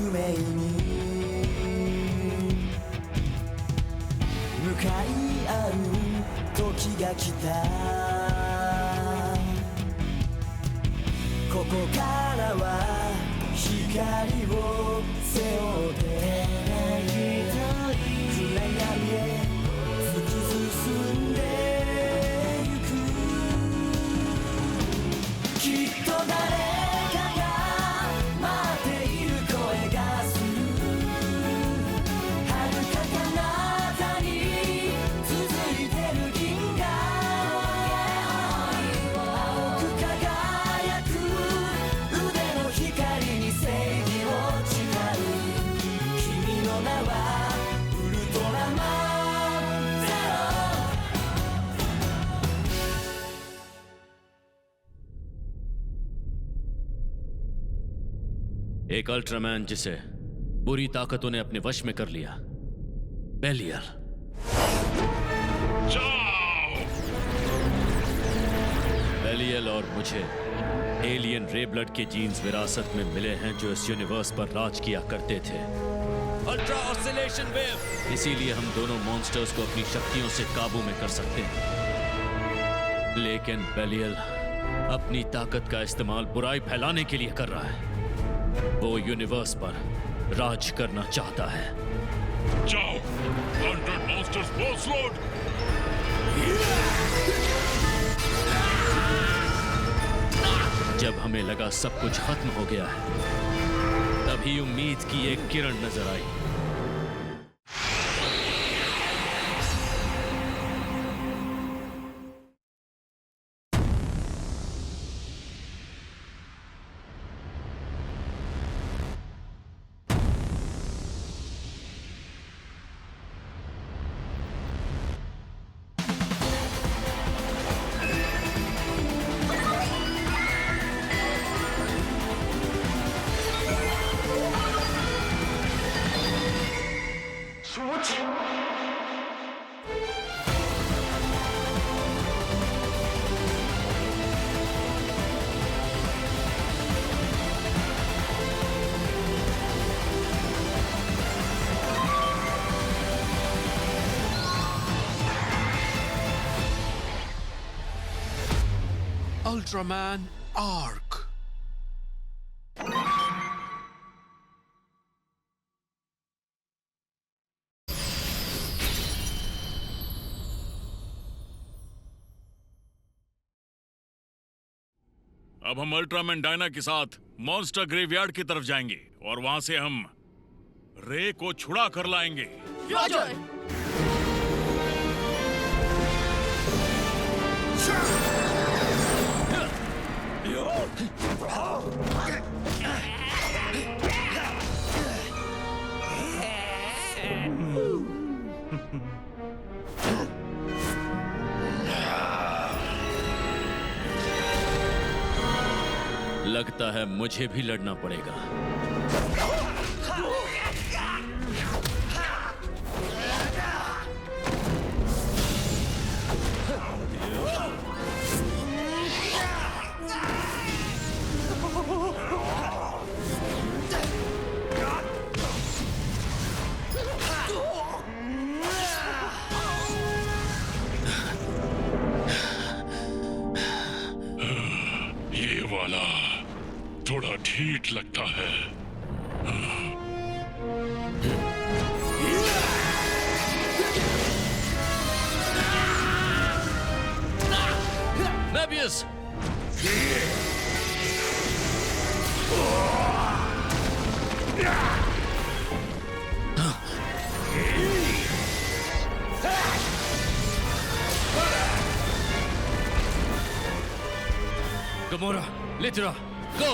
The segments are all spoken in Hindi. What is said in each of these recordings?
命に向かい合う時が来た。ここからは光を背負って暗闇へ突き進んでゆく。きっと誰かが待っている声がする。遥か彼方に続いてる銀河青く輝く腕の光に正義を誓う。君の名はウルトラマンゼロ。एक अल्ट्रामैन जिसे बुरी ताकतों ने अपने वश में कर लिया, बेलियल। बेलियल और मुझे एलियन रे ब्लड के जीन्स विरासत में मिले हैं जो इस यूनिवर्स पर राज किया करते थे। Ultra oscillation wave. इसीलिए हम दोनों मॉन्स्टर्स को अपनी शक्तियों से काबू में कर सकते हैं। लेकिन बेलियल अपनी ताकत का इस्तेमाल बुराई फैलाने के लिए कर रहा है। वो यूनिवर्स पर राज करना चाहता है। जाओ, 100 monsters boss load। जब हमें लगा सब कुछ खत्म हो गया है, तभी उम्मीद की एक किरण नजर आई। Ultraman Arc. अब हम अल्ट्रामैन डायना के साथ मॉन्स्टर ग्रेवयार्ड की तरफ जाएंगे और वहां से हम रे को छुड़ा कर लाएंगे। रॉजर। लगता है मुझे भी लड़ना पड़ेगा। ये वाला थोड़ा ढीठ लगता है। Mebius! Gamora, Litra, go!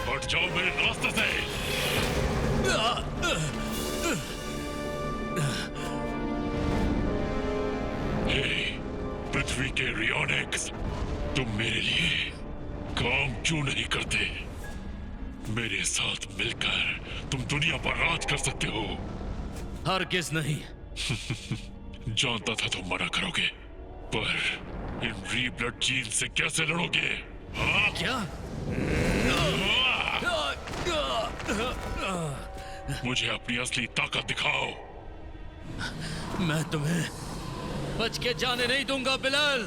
हट जाओ मेरे रास्ते से। हे, पृथ्वी के रियोनिक्स, तुम मेरे लिए काम क्यों नहीं करते? मेरे साथ मिलकर तुम दुनिया पर राज कर सकते हो। हरगिज नहीं। जानता था तुम मना करोगे, पर इन रीब्लड जीन से कैसे लड़ोगे? हाँ? क्या? मुझे अपनी असली ताकत दिखाओ। मैं तुम्हें बच के जाने नहीं दूंगा बिलाल।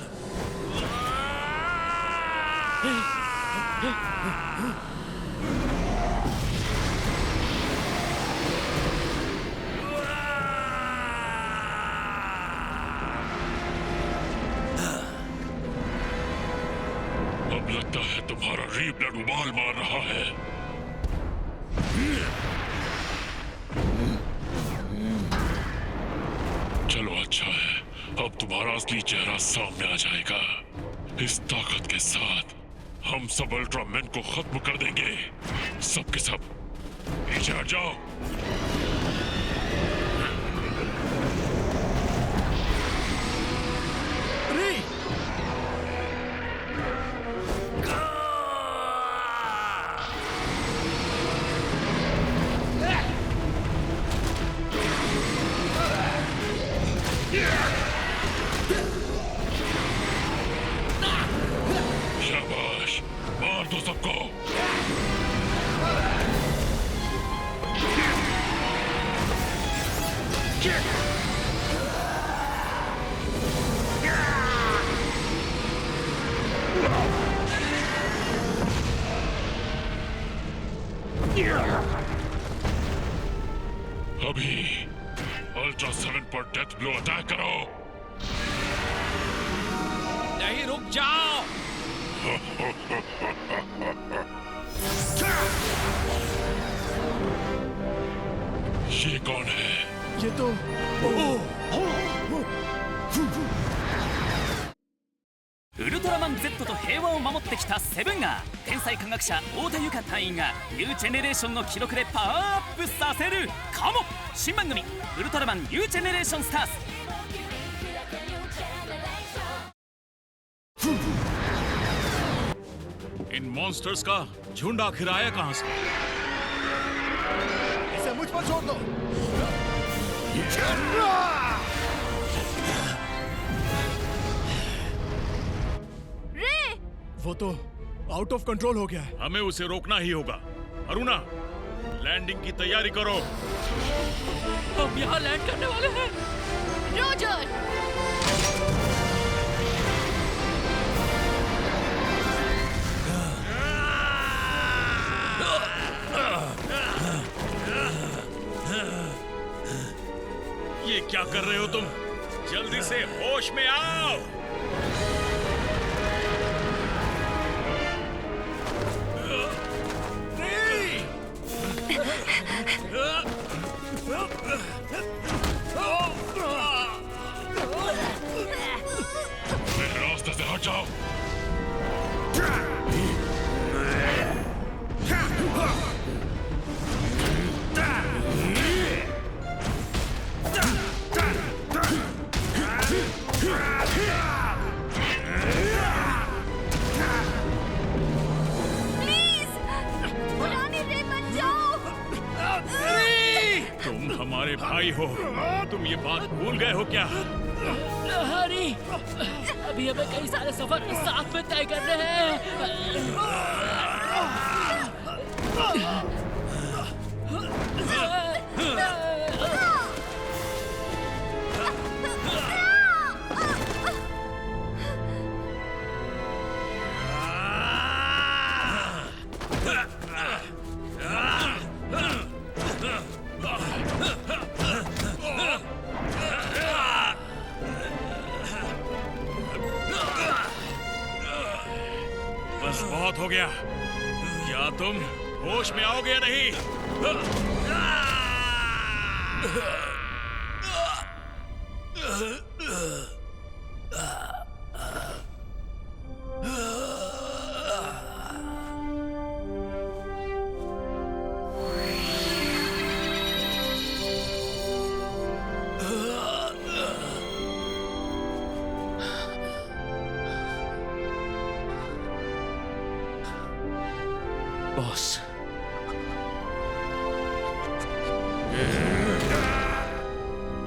अब लगता है तुम्हारा रीब्लड उबाल मार रहा है। चलो अच्छा है, अब तुम्हारा असली चेहरा सामने आ जाएगा। इस ताकत के साथ हम सब अल्ट्रामैन को खत्म कर देंगे। सब के सब पीछे हट जाओ। शाबाश, मार दो सबको। अभी अल्ट्रा 7 पर डेथ ब्लो अटैक करो। नहीं, रुक जाओ। ये कौन है? ये तोウルトラマン Z と平和を守ってきたセブンが天才科学者太田由夏隊員がニュージェネレーションの記録でパワーアップさせるかも。新番組ウルトラマンニュージェネレーションスターズ。इन मॉन्स्टर्स का झुंड आखिर आया कहां से? इसे मुझ पर छोड़ दो। वो तो आउट ऑफ कंट्रोल हो गया है। हमें उसे रोकना ही होगा। अरुणा, लैंडिंग की तैयारी करो। हम यहाँ लैंड करने वाले हैं। रोजर, ये क्या कर रहे हो तुम? जल्दी से होश में आओ। मेरे रास्ते से हट जाओ। प्लीज पुरानी रे बन जाओ। तुम हमारे भाई हो, तुम ये बात भूल गए हो क्या? हरी, अभी हमें कई सारे सफर साथ में तय करने हैं। बस बहुत हो गया। क्या तुम होश में आओगे या नहीं? बॉस,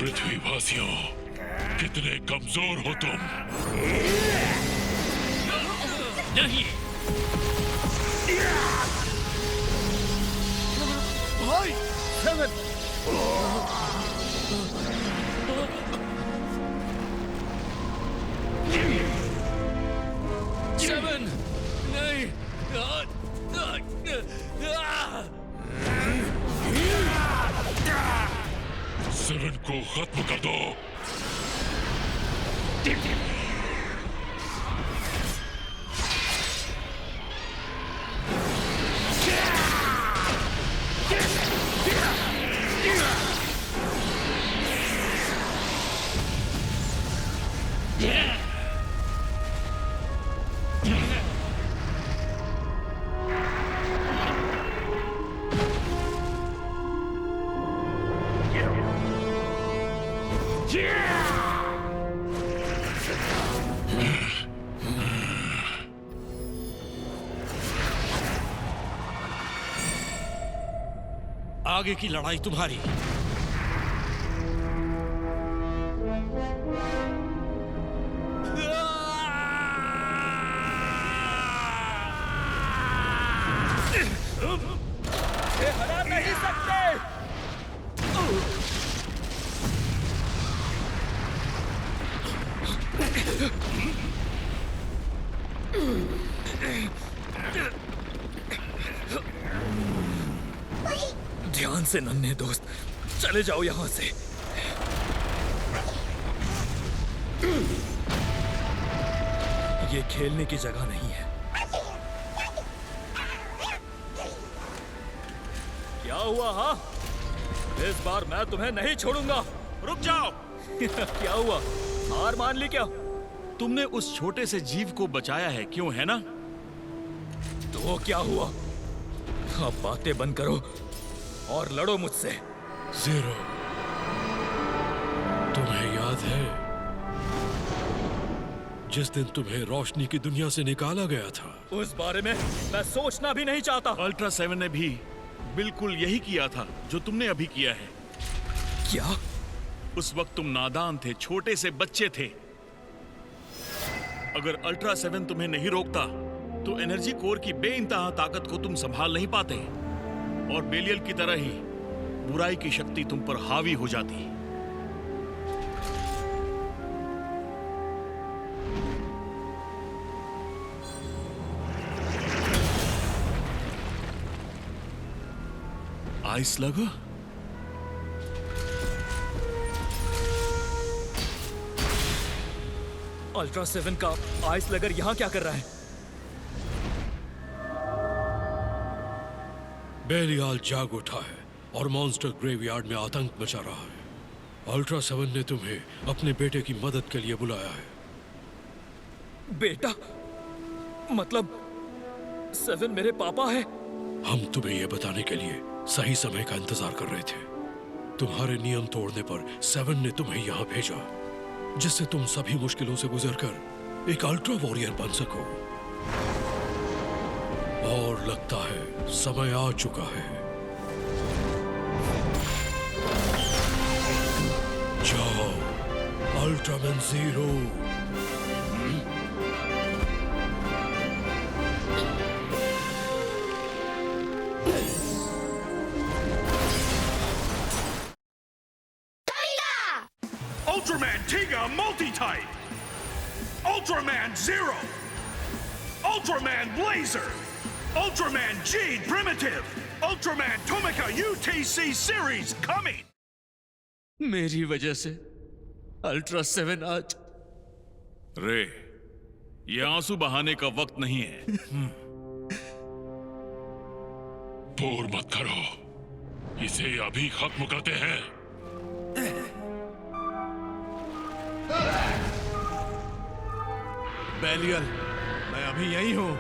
पृथ्वीवासियों, कितने कमजोर हो तुम। नहीं, भाई सेवन। सेवन, नहीं। सेवन को खत्म कर दो। आगे की लड़ाई तुम्हारी। हरा नहीं सकते। ध्यान से नन्हे दोस्त, चले जाओ यहां से। ये खेलने की जगह नहीं है। क्या हुआ? हाँ, इस बार मैं तुम्हें नहीं छोड़ूंगा। रुक जाओ। क्या हुआ? हार मान ली क्या? तुमने उस छोटे से जीव को बचाया है, क्यों, है ना? तो क्या हुआ? अब बातें बंद करो और लड़ो मुझसे। ज़ीरो, तुम्हें याद है जिस दिन तुम्हें रोशनी की दुनिया से निकाला गया था? उस बारे में मैं सोचना भी नहीं चाहता। अल्ट्रा 7 ने भी बिल्कुल यही किया था जो तुमने अभी किया है। क्या? उस वक्त तुम नादान थे, छोटे से बच्चे थे। अगर अल्ट्रा 7 तुम्हें नहीं रोकता तो एनर्जी कोर की बेइंतहा ताकत को तुम संभाल नहीं पाते और बेलियल की तरह ही बुराई की शक्ति तुम पर हावी हो जाती। आइस लगा? अल्ट्रा 7 का आइस लगर यहां क्या कर रहा है? बेलियाल जाग उठा है और मॉन्स्टर ग्रेवयार्ड में आतंक मचा रहा है। अल्ट्रा 7 ने तुम्हें अपने बेटे की मदद के लिए बुलाया है। बेटा? मतलब 7 मेरे पापा है? हम तुम्हें यह बताने के लिए सही समय का इंतजार कर रहे थे। तुम्हारे नियम तोड़ने पर 7 ने तुम्हें यहाँ भेजा, जिससे तुम सभी मुश्किलों से गुजरकर एक अल्ट्रा वॉरियर बन सको। और लगता है समय आ चुका है। जाओ, Ultraman zero. Ultraman Tiga Multi-Type! Ultraman Zero! Ultraman Blazer! Ultraman G Primitive! Ultraman Tomica UTC Series coming! मेरी वजह से अल्ट्रा 7 आज। रे, ये आंसू बहाने का वक्त नहीं है। बोर मत करो, इसे अभी खत्म करते हैं। बेलियल, मैं अभी यही हूं।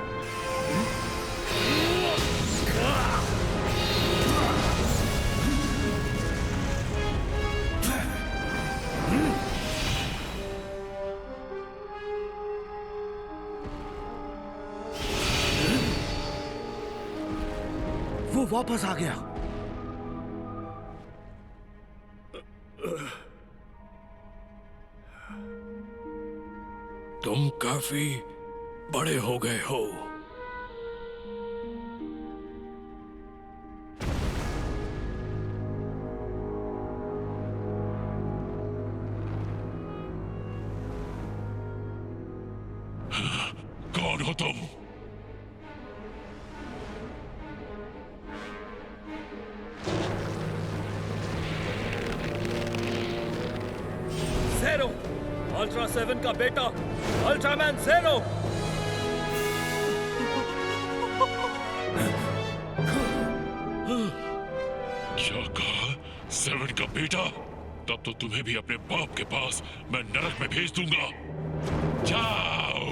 वो वापस आ गया। तुम काफी बड़े हो गए हो। कौन हो तुम? ज़ेरो, अल्ट्रा 7 का बेटा, अल्ट्रामैन ज़ेरो। क्या कहा? 7 का बेटा? तब तो तुम्हें भी अपने बाप के पास मैं नरक में भेज दूंगा। जाओ।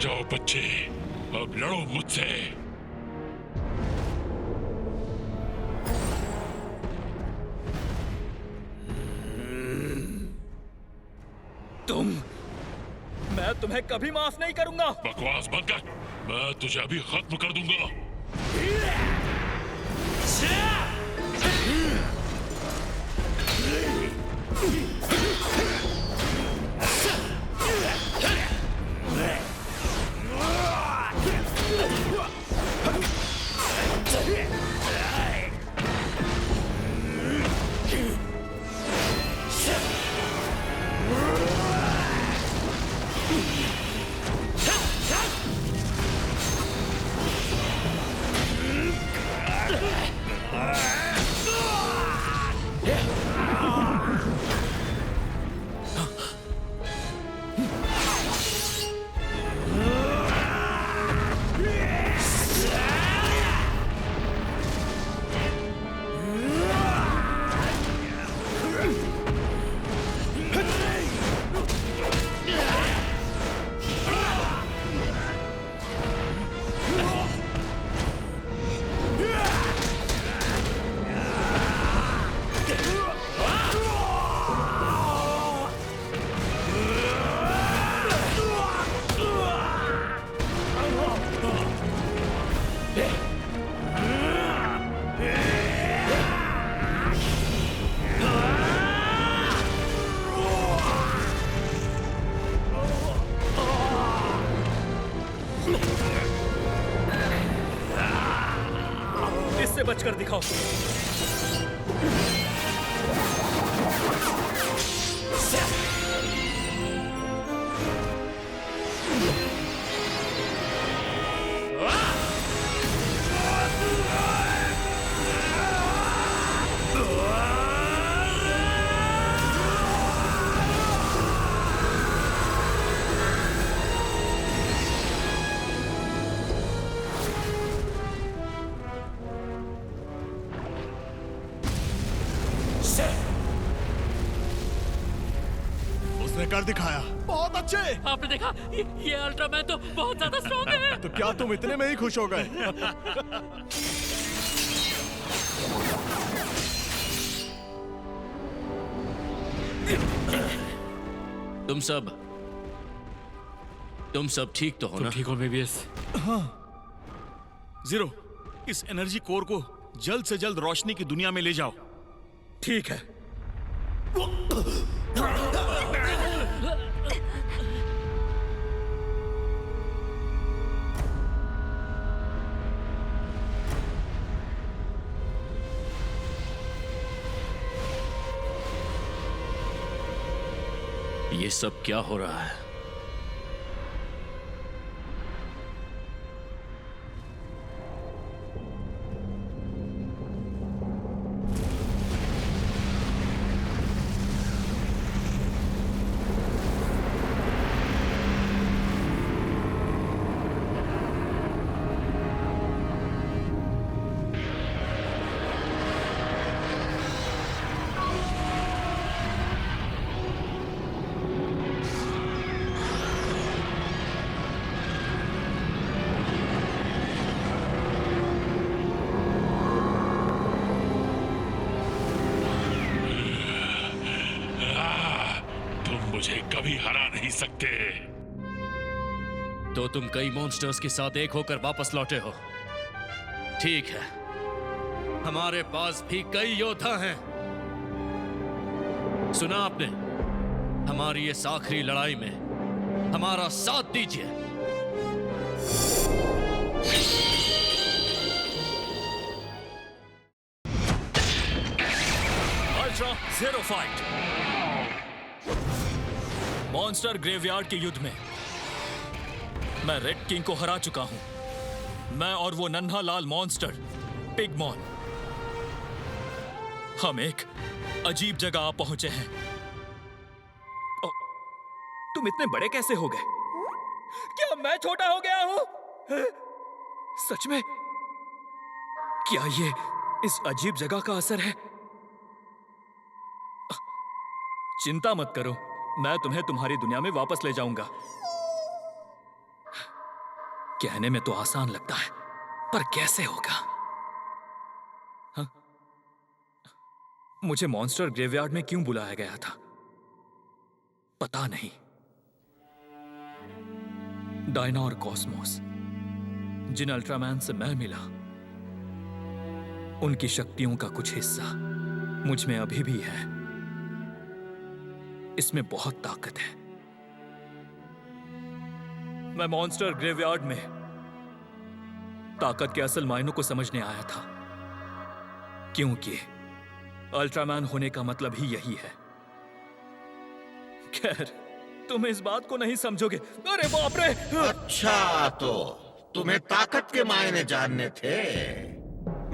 जाओ बच्चे, अब लड़ो मुझसे। मैं तुम्हें कभी माफ नहीं करूंगा। बकवास बंद कर, मैं तुझे अभी खत्म कर दूंगा। इससे बचकर दिखाओ। कर दिखाया। बहुत अच्छे। आपने देखा ये अल्ट्रामैन तो बहुत ज्यादा स्ट्रॉन्ग है। तो क्या तुम इतने में ही खुश हो गए? तुम सब ठीक तो हो ना? ठीक हो मेबियस? हाँ। जीरो, इस एनर्जी कोर को जल्द से जल्द रोशनी की दुनिया में ले जाओ। ठीक है। ये सब क्या हो रहा है? मुझे कभी हरा नहीं सकते। तो तुम कई मॉन्स्टर्स के साथ एक होकर वापस लौटे हो। ठीक है, हमारे पास भी कई योद्धा हैं। सुना आपने? हमारी इस आखिरी लड़ाई में हमारा साथ दीजिए। Ultra zero fight. Monster graveyard के युद्ध में मैं रेड किंग को हरा चुका हूं। मैं और वो नन्हा लाल मॉन्स्टर पिगमॉन, हम एक अजीब जगह आ पहुंचे हैं। तुम इतने बड़े कैसे हो गए? क्या मैं छोटा हो गया हूं? सच में? क्या ये इस अजीब जगह का असर है? चिंता मत करो, मैं तुम्हें तुम्हारी दुनिया में वापस ले जाऊंगा। कहने में तो आसान लगता है, पर कैसे होगा? हाँ? मुझे मॉन्स्टर ग्रेवयार्ड में क्यों बुलाया गया था पता नहीं। डायना और कॉस्मोस, जिन अल्ट्रामैन से मैं मिला, उनकी शक्तियों का कुछ हिस्सा मुझ में अभी भी है। इसमें बहुत ताकत है। मैं मॉन्स्टर ग्रेवयार्ड में ताकत के असल मायनों को समझने आया था, क्योंकि अल्ट्रामैन होने का मतलब ही यही है। खैर, तुम इस बात को नहीं समझोगे। अरे बाप रे! अच्छा, तो तुम्हें ताकत के मायने जानने थे।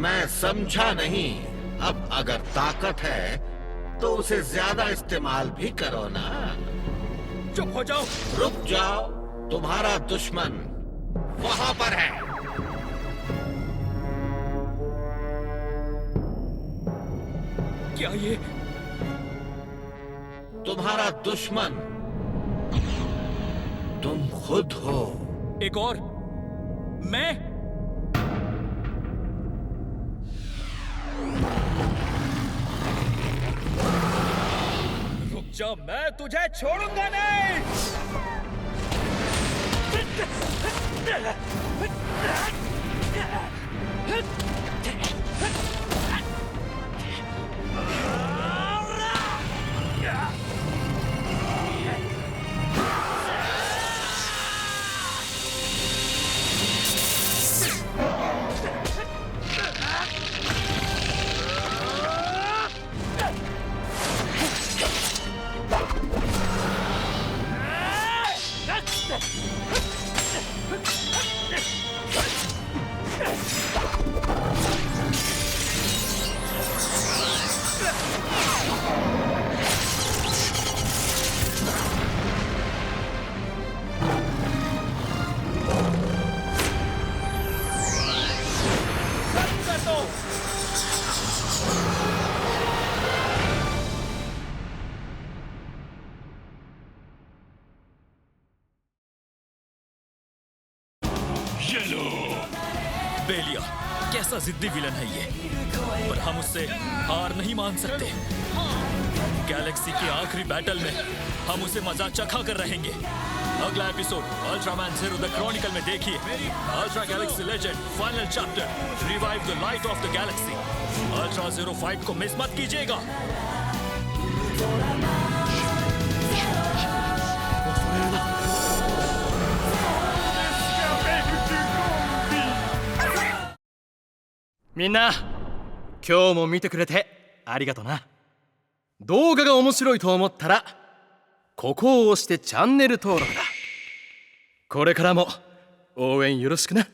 मैं समझा नहीं। अब अगर ताकत है तो उसे ज्यादा इस्तेमाल भी करो ना। चुप हो जाओ। रुक जाओ, तुम्हारा दुश्मन वहां पर है। क्या ये तुम्हारा दुश्मन तुम खुद हो। एक और मैं? रुक जा, मैं तुझे छोड़ूंगा नहीं। बेलिया कैसा जिद्दी विलन है ये, पर हम उससे हार नहीं मान सकते। गैलेक्सी के आखिरी बैटल में हम उसे मजा चखा कर रहेंगे। अगला episode Ultraman zero the Chronicle में देखिए ultra Galaxy legend final chapter revive the light of the Galaxy. Ultra zero fight को मिस मत कीजिएगा। मिन्ना 今日も見てくれてありがとな。動画が面白いと思ったらここを押してチャンネル登録だ。これからも応援よろしくな。